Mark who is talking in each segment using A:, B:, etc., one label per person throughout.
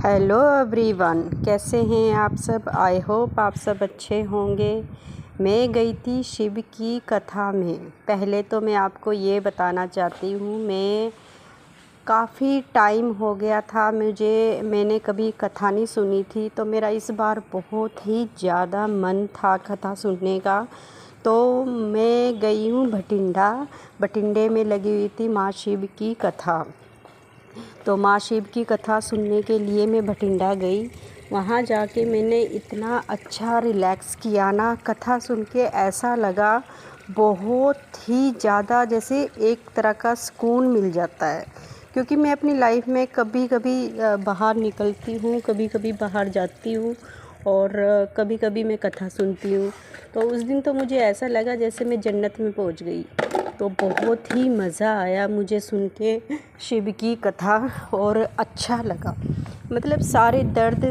A: Hello everyone, कैसे हैं आप सब। आई होप आप सब अच्छे होंगे। मैं गई थी शिव की कथा में। पहले तो मैं आपको ये बताना चाहती हूँ, मैं काफ़ी टाइम हो गया था मैंने कभी कथा नहीं सुनी थी, तो मेरा इस बार बहुत ही ज़्यादा मन था कथा सुनने का। तो मैं गई हूँ भटिंडे में लगी हुई थी माँ शिव की कथा। तो माँ शिव की कथा सुनने के लिए मैं भटिंडा गई। वहाँ जाके मैंने इतना अच्छा रिलैक्स किया ना, कथा सुन के ऐसा लगा बहुत ही ज़्यादा, जैसे एक तरह का सुकून मिल जाता है। क्योंकि मैं अपनी लाइफ में कभी कभी बाहर निकलती हूँ, कभी कभी बाहर जाती हूँ और कभी कभी मैं कथा सुनती हूँ। तो उस दिन तो मुझे ऐसा लगा जैसे मैं जन्नत में पहुँच गई। तो बहुत ही मज़ा आया मुझे सुन के शिव की कथा, और अच्छा लगा। मतलब सारे दर्द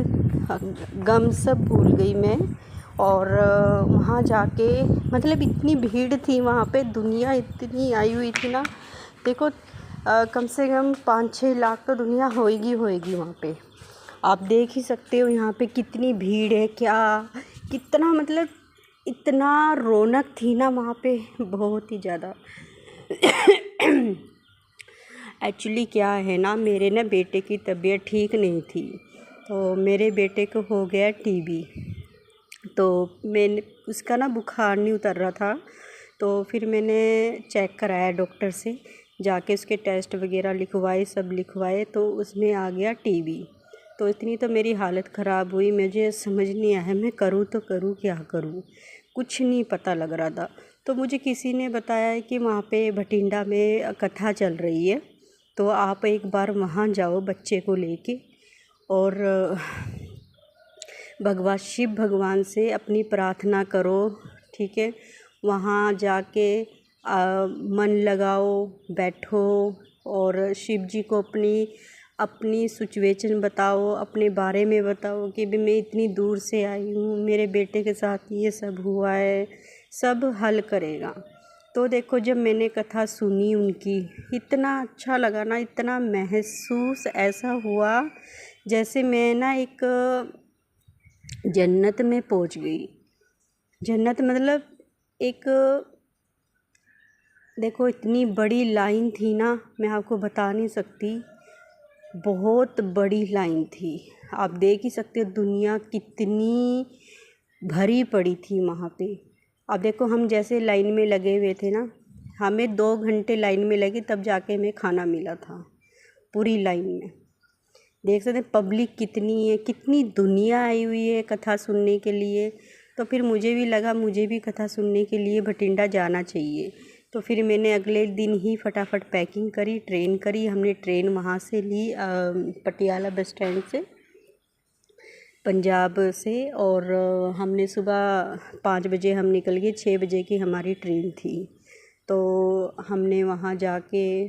A: गम सब भूल गई मैं। और वहाँ जाके मतलब इतनी भीड़ थी वहाँ पे, दुनिया इतनी आई हुई थी ना। देखो कम से कम 5-6 लाख तो दुनिया होएगी वहाँ पे। आप देख ही सकते हो यहाँ पे कितनी भीड़ है, क्या कितना मतलब इतना रौनक थी ना वहाँ पे, बहुत ही ज़्यादा। एक्चुअली क्या है ना, मेरे ना बेटे की तबीयत ठीक नहीं थी। तो मेरे बेटे को हो गया टीबी। तो मैंने उसका ना बुखार नहीं उतर रहा था। तो फिर मैंने चेक कराया डॉक्टर से, जाके उसके टेस्ट वगैरह सब लिखवाए, तो उसमें आ गया टीबी। तो इतनी तो मेरी हालत ख़राब हुई, मुझे समझ नहीं आया मैं करूँ तो करूँ क्या करूँ, कुछ नहीं पता लग रहा था। तो मुझे किसी ने बताया कि वहाँ पे भटिंडा में कथा चल रही है, तो आप एक बार वहाँ जाओ बच्चे को लेके, और शिव भगवान से अपनी प्रार्थना करो, ठीक है। वहाँ जाके मन लगाओ, बैठो और शिव जी को अपनी सिचुएशन बताओ, अपने बारे में बताओ कि भी मैं इतनी दूर से आई हूँ, मेरे बेटे के साथ ये सब हुआ है, सब हल करेगा। तो देखो जब मैंने कथा सुनी उनकी, इतना अच्छा लगा ना, इतना महसूस ऐसा हुआ जैसे मैं ना एक जन्नत में पहुंच गई। जन्नत मतलब एक, देखो इतनी बड़ी लाइन थी ना, मैं आपको बता नहीं सकती, बहुत बड़ी लाइन थी। आप देख ही सकते हो दुनिया कितनी भरी पड़ी थी वहाँ पे। अब देखो हम जैसे लाइन में लगे हुए थे ना, हमें 2 घंटे लाइन में लगे तब जाके हमें खाना मिला था पूरी लाइन में। देख सकते हैं पब्लिक कितनी है, कितनी दुनिया आई हुई है कथा सुनने के लिए। तो फिर मुझे भी लगा मुझे भी कथा सुनने के लिए भटिंडा जाना चाहिए। तो फिर मैंने अगले दिन ही फटाफट पैकिंग करी, ट्रेन करी। हमने ट्रेन वहाँ से ली पटियाला बस स्टैंड से, पंजाब से। और हमने सुबह 5 बजे हम निकल गए, 6 बजे की हमारी ट्रेन थी। तो हमने वहाँ जाके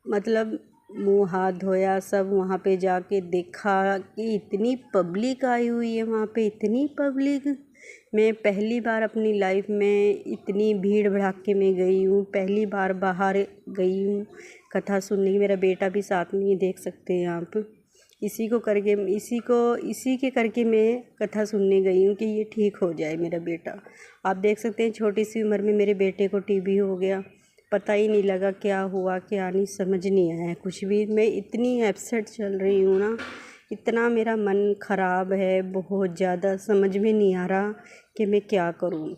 A: मतलब मुँह हाथ धोया, सब वहाँ पे जाके देखा कि इतनी पब्लिक आई हुई है वहाँ पे, इतनी पब्लिक। मैं पहली बार अपनी लाइफ में इतनी भीड़ भड़ाके में गई हूँ, पहली बार बाहर गई हूँ कथा सुनने की। मेरा बेटा भी साथ में ही, देख सकते हैं आप। इसी के करके मैं कथा सुनने गई हूँ कि ये ठीक हो जाए मेरा बेटा। आप देख सकते हैं छोटी सी उम्र में मेरे बेटे को टीबी हो गया, पता ही नहीं लगा क्या हुआ क्या नहीं, समझ नहीं आया कुछ भी। मैं इतनी अपसेट चल रही हूँ ना, इतना मेरा मन ख़राब है, बहुत ज़्यादा समझ में नहीं आ रहा कि मैं क्या करूँ।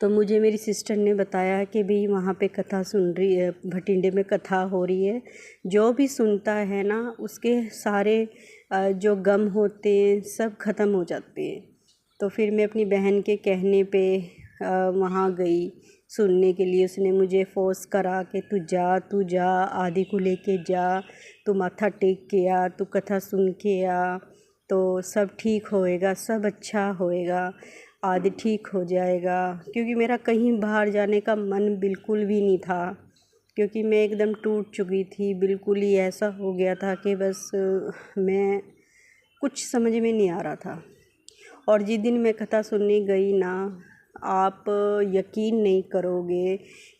A: तो मुझे मेरी सिस्टर ने बताया कि भाई वहाँ पे कथा सुन रही है, भटिंडे में कथा हो रही है। जो भी सुनता है ना उसके सारे जो गम होते हैं सब ख़त्म हो जाते हैं। तो फिर मैं अपनी बहन के कहने पे वहाँ गई सुनने के लिए। उसने मुझे फोर्स करा कि तू जा, आदि को लेके जा, तू माथा टेक के आ, तू कथा सुन के आ, तो सब ठीक होएगा, सब अच्छा होएगा, आदि ठीक हो जाएगा। क्योंकि मेरा कहीं बाहर जाने का मन बिल्कुल भी नहीं था, क्योंकि मैं एकदम टूट चुकी थी, बिल्कुल ही ऐसा हो गया था कि बस मैं कुछ समझ में नहीं आ रहा था। और जिस दिन मैं कथा सुनने गई ना, आप यकीन नहीं करोगे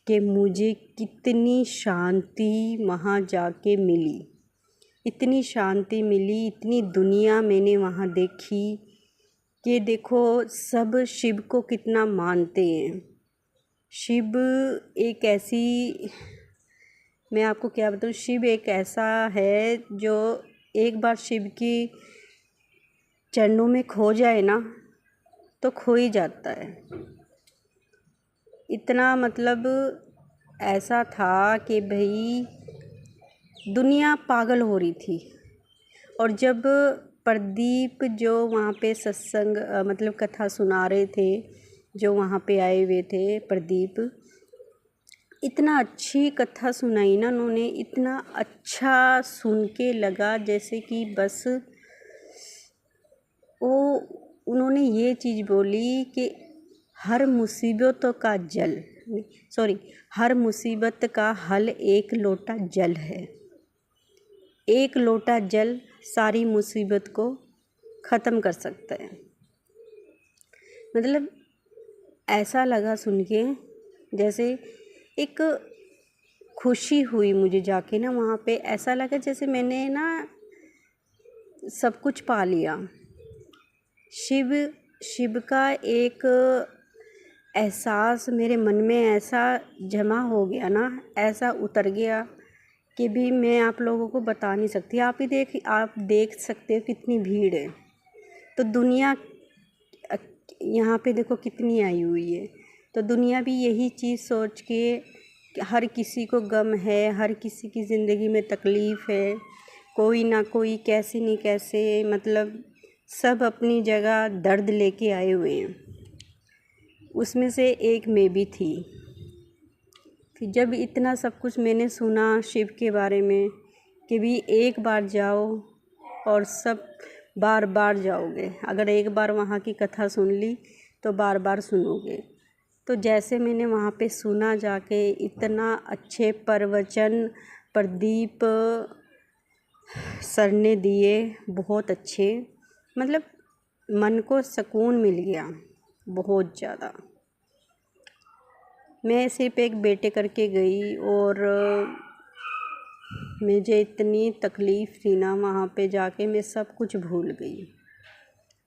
A: कि मुझे कितनी शांति वहाँ जाके मिली। इतनी शांति मिली, इतनी दुनिया मैंने वहाँ देखी कि देखो सब शिव को कितना मानते हैं। शिव एक ऐसी, मैं आपको क्या बताऊँ, शिव एक ऐसा है जो एक बार शिव की चरणों में खो जाए ना तो खो ही जाता है। इतना मतलब ऐसा था कि भाई दुनिया पागल हो रही थी। और जब प्रदीप जो वहाँ पे सत्संग मतलब कथा सुना रहे थे, जो वहाँ पे आए हुए थे प्रदीप, इतना अच्छी कथा सुनाई ना उन्होंने, इतना अच्छा सुन के लगा जैसे कि बस वो उन्होंने ये चीज़ बोली कि हर मुसीबतों का हर मुसीबत का हल एक लोटा जल है। एक लोटा जल सारी मुसीबत को ख़त्म कर सकता है। मतलब ऐसा लगा सुन के, जैसे एक खुशी हुई मुझे जाके ना वहाँ पे। ऐसा लगा जैसे मैंने ना सब कुछ पा लिया। शिव का एक एहसास मेरे मन में ऐसा जमा हो गया ना, ऐसा उतर गया कि भी मैं आप लोगों को बता नहीं सकती। आप देख सकते हो कितनी भीड़ है। तो दुनिया यहाँ पे देखो कितनी आई हुई है। तो दुनिया भी यही चीज़ सोच के, हर किसी को गम है, हर किसी की ज़िंदगी में तकलीफ़ है, कोई ना कोई कैसे नहीं कैसे, मतलब सब अपनी जगह दर्द लेके आए हुए हैं। उसमें से एक मैं भी थी। फिर जब इतना सब कुछ मैंने सुना शिव के बारे में कि भी एक बार जाओ और सब बार बार जाओगे। अगर एक बार वहाँ की कथा सुन ली तो बार बार सुनोगे। तो जैसे मैंने वहाँ पे सुना जाके, इतना अच्छे प्रवचन प्रदीप सर ने दिए, बहुत अच्छे, मतलब मन को सुकून मिल गया बहुत ज़्यादा। मैं सिर्फ एक बेटे करके गई और मुझे इतनी तकलीफ़ थी ना वहाँ पे जाके, मैं सब कुछ भूल गई।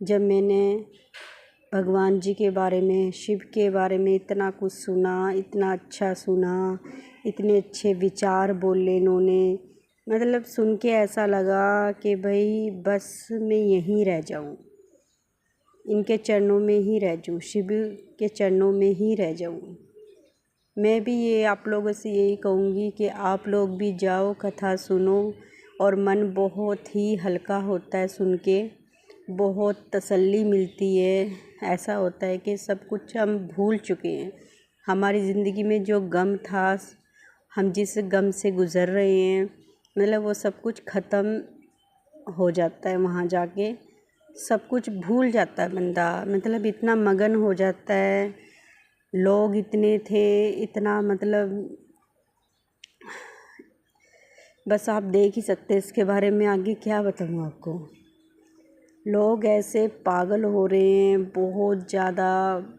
A: जब मैंने भगवान जी के बारे में, शिव के बारे में इतना कुछ सुना, इतना अच्छा सुना, इतने अच्छे विचार बोले इन्होंने, मतलब सुन के ऐसा लगा कि भाई बस मैं यहीं रह जाऊँ, इनके चरणों में ही रह जाऊँ, शिव के चरणों में ही रह जाऊँ। मैं भी ये आप लोगों से यही कहूँगी कि आप लोग भी जाओ, कथा सुनो, और मन बहुत ही हल्का होता है सुन के, बहुत तसल्ली मिलती है। ऐसा होता है कि सब कुछ हम भूल चुके हैं। हमारी ज़िंदगी में जो गम था, हम जिस गम से गुज़र रहे हैं, मतलब वो सब कुछ ख़त्म हो जाता है। वहाँ जाके सब कुछ भूल जाता है बंदा, मतलब इतना मगन हो जाता है। लोग इतने थे, इतना मतलब बस आप देख ही सकते हैं। इसके बारे में आगे क्या बताऊँ आपको। लोग ऐसे पागल हो रहे हैं बहुत ज़्यादा,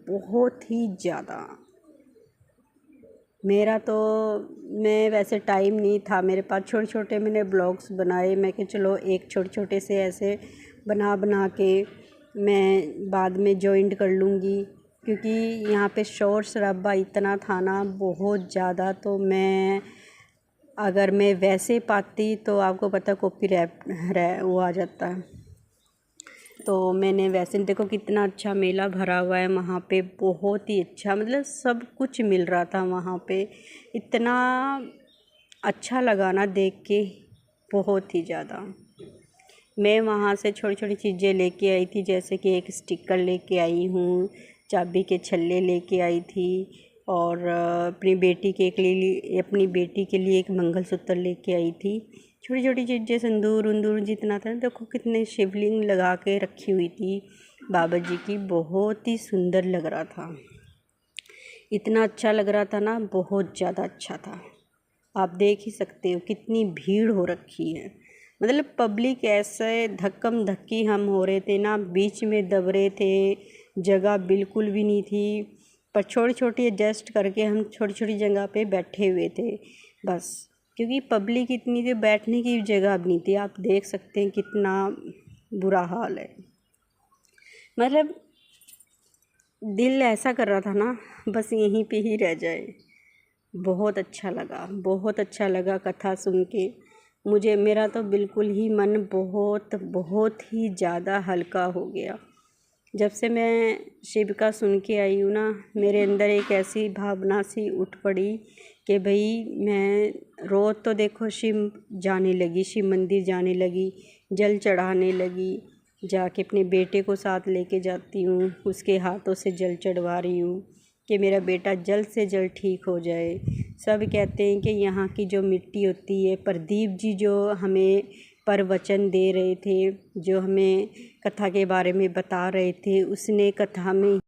A: बहुत ही ज़्यादा। मेरा तो, मैं वैसे टाइम नहीं था मेरे पास, छोटे छोटे मैंने ब्लॉग्स बनाए। मैं कि चलो एक छोटे छोटे से ऐसे बना के मैं बाद में जॉइंट कर लूँगी, क्योंकि यहाँ पे शोर शराबा इतना था ना बहुत ज़्यादा। तो मैं अगर मैं वैसे पाती तो आपको पता कॉपीराइट वो आ जाता है। तो मैंने वैसे, देखो कितना अच्छा मेला भरा हुआ है वहाँ पे, बहुत ही अच्छा, मतलब सब कुछ मिल रहा था वहाँ पे। इतना अच्छा लगा ना देख के, बहुत ही ज़्यादा। मैं वहाँ से छोटी छोटी चीज़ें लेके आई थी, जैसे कि एक स्टिकर लेके आई हूँ, चाबी के छल्ले लेके आई थी, और अपनी बेटी के लिए एक मंगलसूत्र लेके आई थी। छोटी छोटी चीज़ें, सिंदूर उंदूर जितना था। देखो कितने शिवलिंग लगा के रखी हुई थी बाबा जी की, बहुत ही सुंदर लग रहा था। इतना अच्छा लग रहा था ना, बहुत ज़्यादा अच्छा था। आप देख ही सकते हो कितनी भीड़ हो रखी है। मतलब पब्लिक ऐसे धक्कम धक्की हम हो रहे थे ना, बीच में दब रहे थे, जगह बिल्कुल भी नहीं थी। पर छोटी छोटी एडजस्ट करके हम छोटी छोटी जगह पे बैठे हुए थे बस। क्योंकि पब्लिक इतनी थी, बैठने की जगह भी नहीं थी। आप देख सकते हैं कितना बुरा हाल है। मतलब दिल ऐसा कर रहा था ना, बस यहीं पे ही रह जाए। बहुत अच्छा लगा, बहुत अच्छा लगा कथा सुन के मुझे। मेरा तो बिल्कुल ही मन बहुत बहुत ही ज़्यादा हल्का हो गया। जब से मैं शिव का सुन के आई हूँ ना, मेरे अंदर एक ऐसी भावना सी उठ पड़ी कि भाई मैं रोज़ तो देखो शिव जाने लगी, शिव मंदिर जाने लगी, जल चढ़ाने लगी, जाके अपने बेटे को साथ लेके जाती हूँ, उसके हाथों से जल चढ़वा रही हूँ कि मेरा बेटा जल्द से जल्द ठीक हो जाए। सब कहते हैं कि यहाँ की जो मिट्टी होती है, प्रदीप जी जो हमें प्रवचन दे रहे थे, जो हमें कथा के बारे में बता रहे थे, उसने कथा में